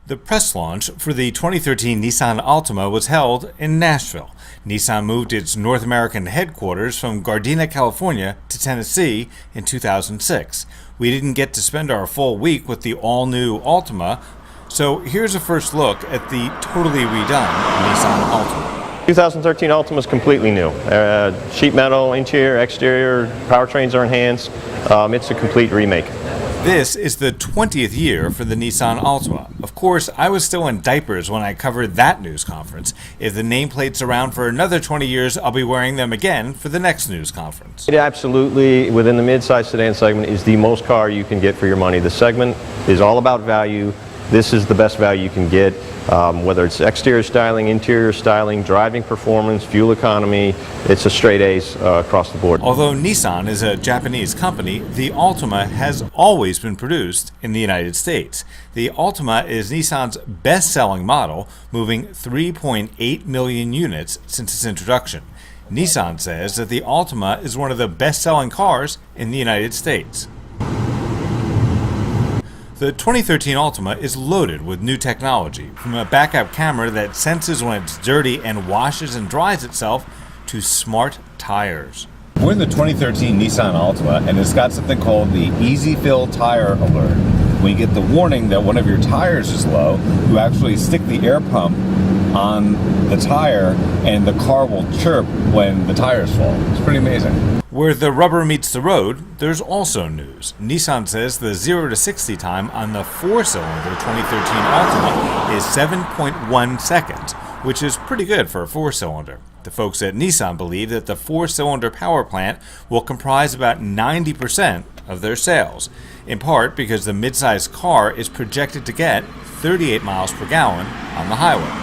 The press launch for the 2013 Nissan Altima was held in Nashville. Nissan moved its North American headquarters from Gardena, California to Tennessee in 2006. We didn't get to spend our full week with the all-new Altima, so here's a first look at the totally redone Nissan Altima. 2013 Altima is completely new. Sheet metal, interior, exterior, powertrains are enhanced. It's a complete remake. This is the 20th year for the Nissan Altima. Of course, I was still in diapers when I covered that news conference. If the nameplate's around for another 20 years, I'll be wearing them again for the next news conference. It absolutely, within the mid-size sedan segment, is the most car you can get for your money. The segment is all about value. This is the best value you can get, whether it's exterior styling, interior styling, driving performance, fuel economy. It's a straight A's across the board. Although Nissan is a Japanese company, the Altima has always been produced in the United States. The Altima is Nissan's best-selling model, moving 3.8 million units since its introduction. Nissan says that the Altima is one of the best-selling cars in the United States. The 2013 Altima is loaded with new technology, from a backup camera that senses when it's dirty and washes and dries itself, to smart tires. We're in the 2013 Nissan Altima, and it's got something called the Easy Fill Tire Alert. When you get the warning that one of your tires is low, you actually stick the air pump on the tire and the car will chirp when the tires fall. It's pretty amazing. Where the rubber meets the road, there's also news. Nissan says the 0 to 60 time on the 4-cylinder 2013 Altima is 7.1 seconds, which is pretty good for a 4-cylinder. The folks at Nissan believe that the 4-cylinder power plant will comprise about 90% of their sales, in part because the midsize car is projected to get 38 miles per gallon on the highway.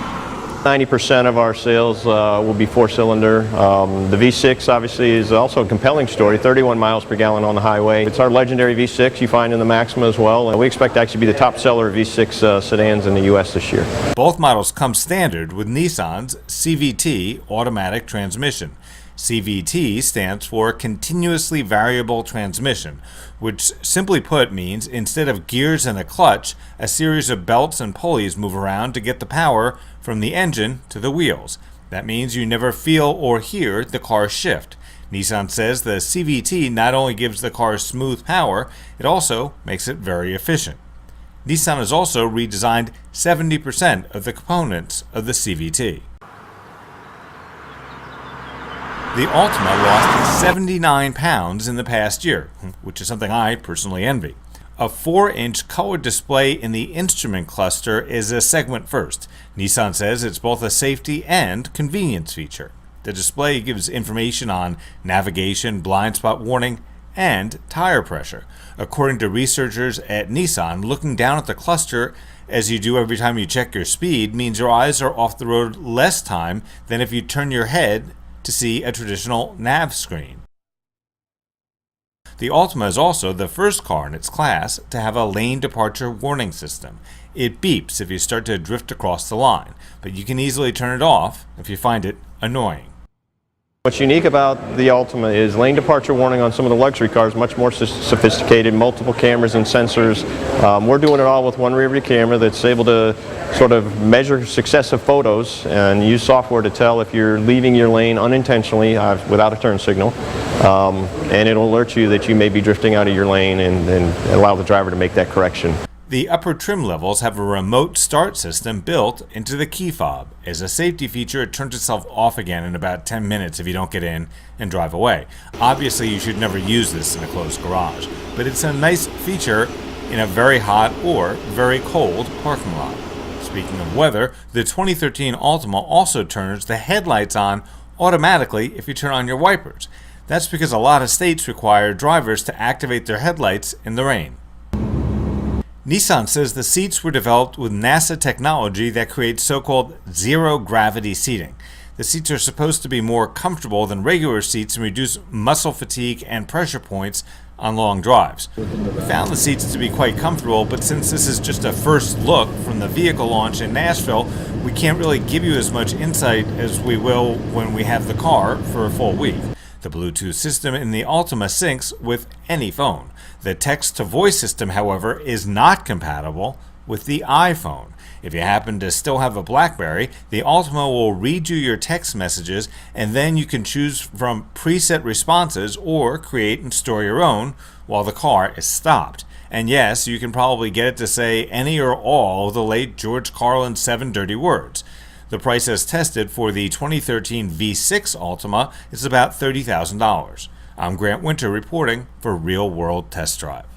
90% of our sales will be 4-cylinder. The V6 obviously is also a compelling story, 31 miles per gallon on the highway. It's our legendary V6 you find in the Maxima as well, and we expect to actually be the top seller of V6 sedans in the U.S. this year. Both models come standard with Nissan's CVT automatic transmission. CVT stands for Continuously Variable Transmission, which simply put means instead of gears and a clutch, a series of belts and pulleys move around to get the power from the engine to the wheels. That means you never feel or hear the car shift. Nissan says the CVT not only gives the car smooth power, it also makes it very efficient. Nissan has also redesigned 70% of the components of the CVT. The Altima lost 79 pounds in the past year, which is something I personally envy. A 4-inch color display in the instrument cluster is a segment first. Nissan says it's both a safety and convenience feature. The display gives information on navigation, blind spot warning, and tire pressure. According to researchers at Nissan, looking down at the cluster as you do every time you check your speed means your eyes are off the road less time than if you turn your head to see a traditional nav screen. The Altima is also the first car in its class to have a lane departure warning system. It beeps if you start to drift across the line, but you can easily turn it off if you find it annoying. What's unique about the Altima is lane departure warning on some of the luxury cars, much more sophisticated, multiple cameras and sensors. We're doing it all with one rear view camera that's able to sort of measure successive photos and use software to tell if you're leaving your lane unintentionally without a turn signal. And it'll alert you that you may be drifting out of your lane and allow the driver to make that correction. The upper trim levels have a remote start system built into the key fob. As a safety feature, it turns itself off again in about 10 minutes if you don't get in and drive away. Obviously, you should never use this in a closed garage, but it's a nice feature in a very hot or very cold parking lot. Speaking of weather, the 2013 Altima also turns the headlights on automatically if you turn on your wipers. That's because a lot of states require drivers to activate their headlights in the rain. Nissan says the seats were developed with NASA technology that creates so-called zero-gravity seating. The seats are supposed to be more comfortable than regular seats and reduce muscle fatigue and pressure points on long drives. We found the seats to be quite comfortable, but since this is just a first look from the vehicle launch in Nashville, we can't really give you as much insight as we will when we have the car for a full week. The Bluetooth system in the Altima syncs with any phone. The text-to-voice system, however, is not compatible with the iPhone. If you happen to still have a BlackBerry, the Altima will read you your text messages, and then you can choose from preset responses or create and store your own while the car is stopped. And yes, you can probably get it to say any or all of the late George Carlin's 7 dirty words. The price as tested for the 2013 V6 Altima is about $30,000. I'm Grant Winter reporting for Real World Test Drive.